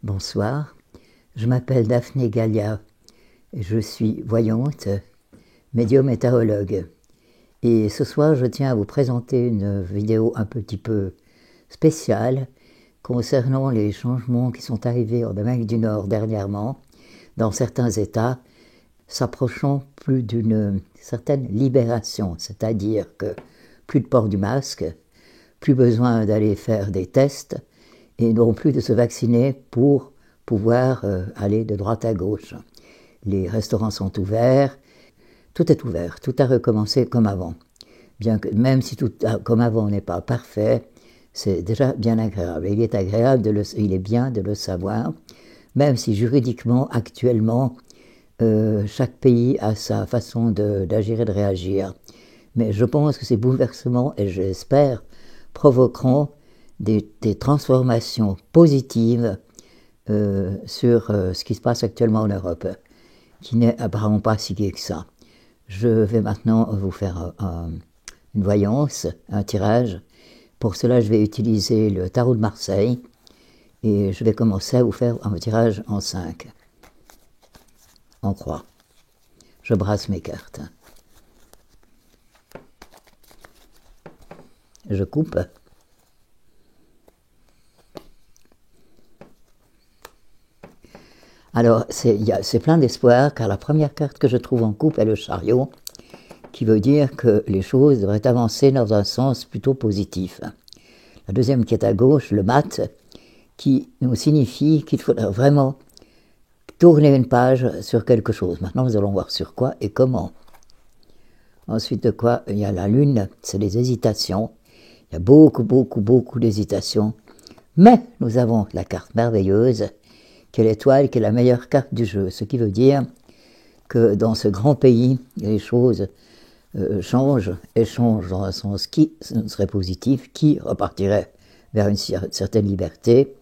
Bonsoir, je m'appelle Daphné Gallia, je suis voyante, médium et tarologue. Et ce soir, je tiens à vous présenter une vidéo un petit peu spéciale concernant les changements qui sont arrivés en Amérique du Nord dernièrement, dans certains États, s'approchant plus d'une certaine libération, c'est-à-dire que plus de port du masque, plus besoin d'aller faire des tests, et non plus de se vacciner pour pouvoir aller de droite à gauche. Les restaurants sont ouverts, tout est ouvert, tout a recommencé comme avant. Bien que, même si tout comme avant n'est pas parfait, c'est déjà bien agréable. Il est bien de le savoir, même si juridiquement, actuellement, chaque pays a sa façon d'agir et de réagir. Mais je pense que ces bouleversements, et j'espère, provoqueront des transformations positives sur ce qui se passe actuellement en Europe, qui n'est apparemment pas si gai que ça. Je vais maintenant vous faire une voyance, un tirage. Pour cela, je vais utiliser le tarot de Marseille et je vais commencer à vous faire un tirage en 5, en croix. Je brasse mes cartes. Je coupe. Alors, c'est plein d'espoir, car la première carte que je trouve en coupe est le chariot, qui veut dire que les choses devraient avancer dans un sens plutôt positif. La deuxième qui est à gauche, le mat, qui nous signifie qu'il faudra vraiment tourner une page sur quelque chose. Maintenant, nous allons voir sur quoi et comment. Ensuite de quoi, il y a la lune, c'est les hésitations. Il y a beaucoup d'hésitations. Mais nous avons la carte merveilleuse, qui est l'étoile, qui est la meilleure carte du jeu. Ce qui veut dire que dans ce grand pays, les choses changent dans un sens qui serait positif, qui repartirait vers une certaine liberté.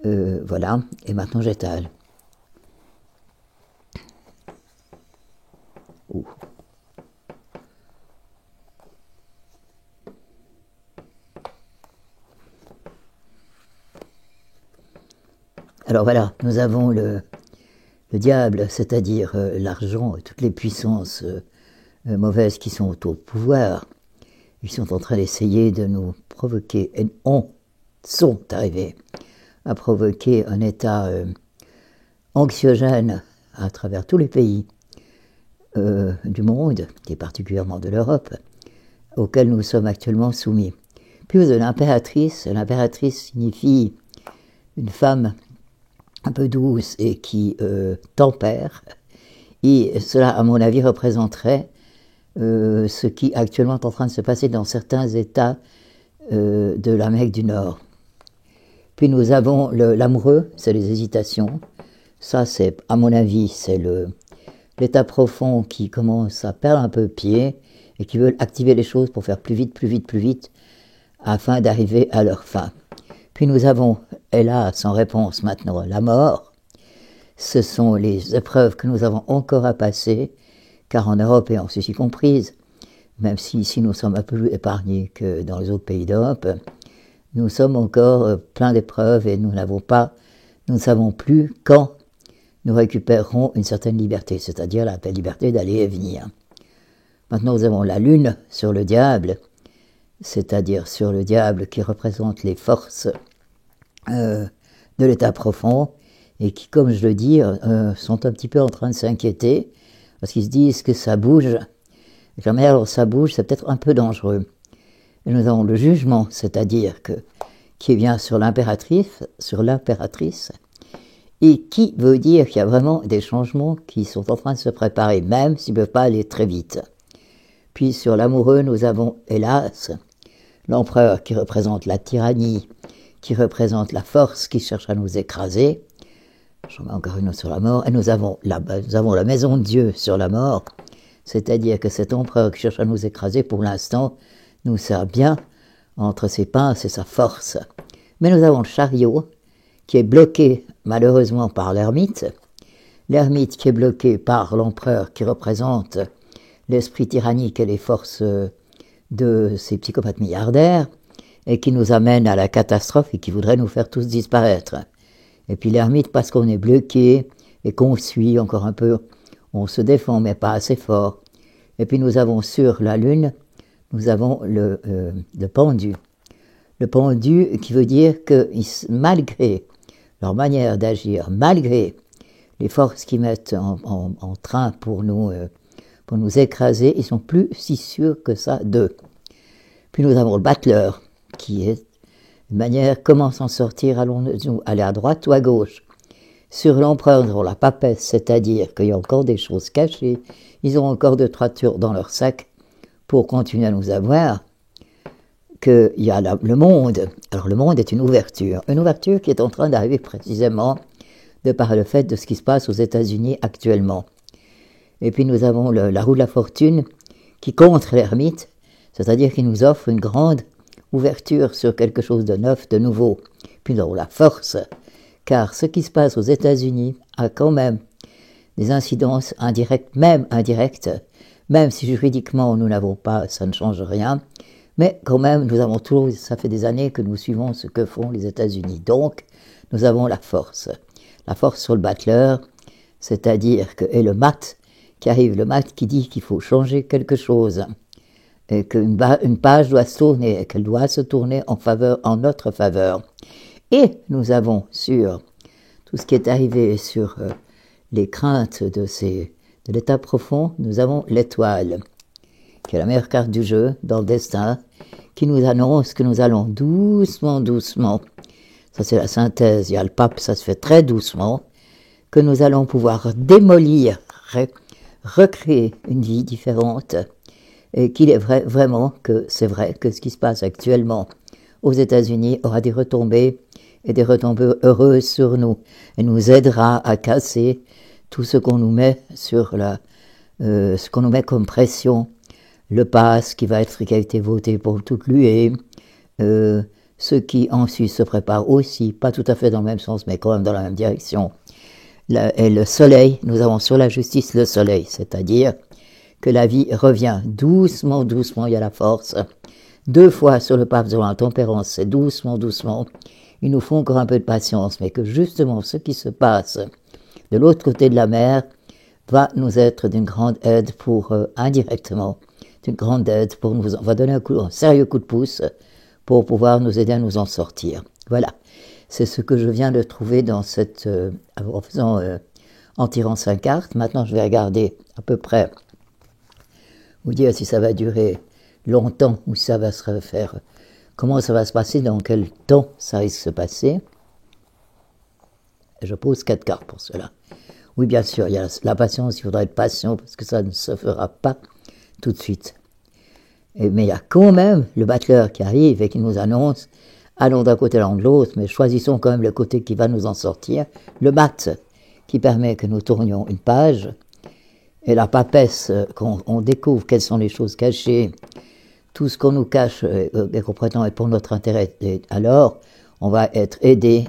Voilà, et maintenant j'étale. Ouh. Alors voilà, nous avons le diable, c'est-à-dire l'argent et toutes les puissances mauvaises qui sont au pouvoir. Ils sont en train d'essayer de nous provoquer, et sont arrivés à provoquer un état anxiogène à travers tous les pays du monde, et particulièrement de l'Europe, auxquels nous sommes actuellement soumis. Puis vous avez l'impératrice. L'impératrice signifie une femme un peu douce et qui tempère, et cela, à mon avis, représenterait ce qui actuellement est en train de se passer dans certains États de l'Amérique du Nord. Puis nous avons l'amoureux, c'est les hésitations. Ça, c'est, à mon avis, c'est l'état profond qui commence à perdre un peu pied et qui veulent activer les choses pour faire plus vite, afin d'arriver à leur fin. Puis nous avons, hélas, sans réponse maintenant, la mort. Ce sont les épreuves que nous avons encore à passer, car en Europe, et en ceci comprise, même si ici nous sommes un peu plus épargnés que dans les autres pays d'Europe, nous sommes encore pleins d'épreuves et nous ne savons plus quand nous récupérerons une certaine liberté, c'est-à-dire la liberté d'aller et venir. Maintenant, nous avons la lune sur le diable, c'est-à-dire sur le diable qui représente les forces de l'état profond, et qui, comme je le dis, sont un petit peu en train de s'inquiéter, parce qu'ils se disent que ça bouge, et que la manière dont ça bouge, c'est peut-être un peu dangereux. Et nous avons le jugement, c'est-à-dire qui vient sur l'impératrice, et qui veut dire qu'il y a vraiment des changements qui sont en train de se préparer, même s'ils ne peuvent pas aller très vite. Puis sur l'amoureux, nous avons, hélas, l'empereur qui représente la tyrannie, qui représente la force qui cherche à nous écraser. J'en mets encore une autre sur la mort. Et nous avons la maison de Dieu sur la mort, c'est-à-dire que cet empereur qui cherche à nous écraser, pour l'instant, nous sert bien entre ses pinces et sa force. Mais nous avons le chariot qui est bloqué malheureusement par l'ermite qui est bloqué par l'empereur qui représente l'esprit tyrannique et les forces de ces psychopathes milliardaires, et qui nous amène à la catastrophe et qui voudrait nous faire tous disparaître. Et puis l'ermite, parce qu'on est bloqué et qu'on suit encore un peu, on se défend, mais pas assez fort. Et puis nous avons sur la Lune, nous avons le pendu. Le pendu qui veut dire que malgré leur manière d'agir, malgré les forces qu'ils mettent en train pour nous écraser, ils sont plus si sûrs que ça d'eux. Puis nous avons le battleur, qui est une manière comment s'en sortir, allons-nous aller à droite ou à gauche. Sur l'empereur, nous avons la papesse, c'est-à-dire qu'il y a encore des choses cachées, ils ont encore de traitures dans leur sac pour continuer à nous avoir, qu'il y a le monde. Alors le monde est une ouverture qui est en train d'arriver précisément de par le fait de ce qui se passe aux États-Unis actuellement. Et puis nous avons la roue de la fortune qui contre l'ermite, c'est-à-dire qui nous offre une grande ouverture sur quelque chose de neuf, de nouveau. Puis nous avons la force, car ce qui se passe aux États-Unis a quand même des incidences indirectes, même si juridiquement nous n'avons pas, ça ne change rien, mais quand même nous avons toujours, ça fait des années que nous suivons ce que font les États-Unis. Donc nous avons la force sur le battleur, c'est-à-dire que, et le mat qui arrive, le mat qui dit qu'il faut changer quelque chose, et qu'une page doit se tourner, qu'elle doit se tourner en notre faveur. Et nous avons sur tout ce qui est arrivé sur les craintes de l'état profond, nous avons l'étoile, qui est la meilleure carte du jeu dans le destin, qui nous annonce que nous allons doucement, ça c'est la synthèse, il y a le pape, ça se fait très doucement, que nous allons pouvoir démolir, recréer une vie différente, et qu'il est vraiment que c'est vrai que ce qui se passe actuellement aux États-Unis aura des retombées, et des retombées heureuses sur nous, et nous aidera à casser tout ce qu'on nous met ce qu'on nous met comme pression, le pass qui a été voté pour toute l'UE, ceux qui en Suisse se préparent aussi, pas tout à fait dans le même sens, mais quand même dans la même direction. Et le soleil, nous avons sur la justice le soleil, c'est-à-dire que la vie revient doucement, il y a la force. 2 fois sur le pape sur la tempérance, c'est doucement. Il nous faut encore un peu de patience, mais que justement ce qui se passe de l'autre côté de la mer va nous être d'une grande aide pour, indirectement, d'une grande aide pour nous, on va donner un sérieux coup de pouce pour pouvoir nous aider à nous en sortir. Voilà, c'est ce que je viens de trouver dans en tirant 5 cartes. Maintenant, je vais regarder à peu près, vous dire si ça va durer longtemps ou si ça va se refaire, comment ça va se passer, dans quel temps ça risque de se passer. Je pose 4 cartes pour cela. Oui, bien sûr, il y a la patience, il faudra être patient parce que ça ne se fera pas tout de suite. Mais il y a quand même le battleur qui arrive et qui nous annonce, allons d'un côté, allons de l'autre, mais choisissons quand même le côté qui va nous en sortir. Le mat qui permet que nous tournions une page, et la papesse, qu'on découvre quelles sont les choses cachées, tout ce qu'on nous cache et qu'on prétend être pour notre intérêt, et alors on va être aidé.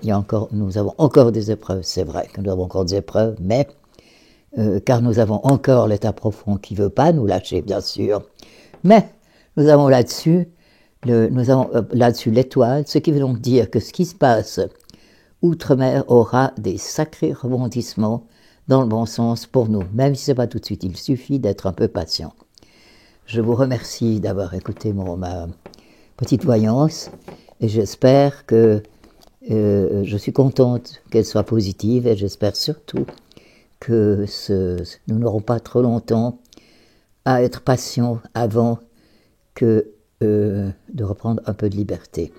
Nous avons encore des épreuves, c'est vrai que nous avons encore des épreuves, mais car nous avons encore l'état profond qui ne veut pas nous lâcher, bien sûr, mais nous avons là-dessus l'étoile, ce qui veut donc dire que ce qui se passe outre-mer aura des sacrés rebondissements dans le bon sens pour nous, même si ce n'est pas tout de suite, il suffit d'être un peu patient. Je vous remercie d'avoir écouté ma petite voyance, et j'espère que je suis contente qu'elle soit positive, et j'espère surtout que nous n'aurons pas trop longtemps à être patients avant que de reprendre un peu de liberté.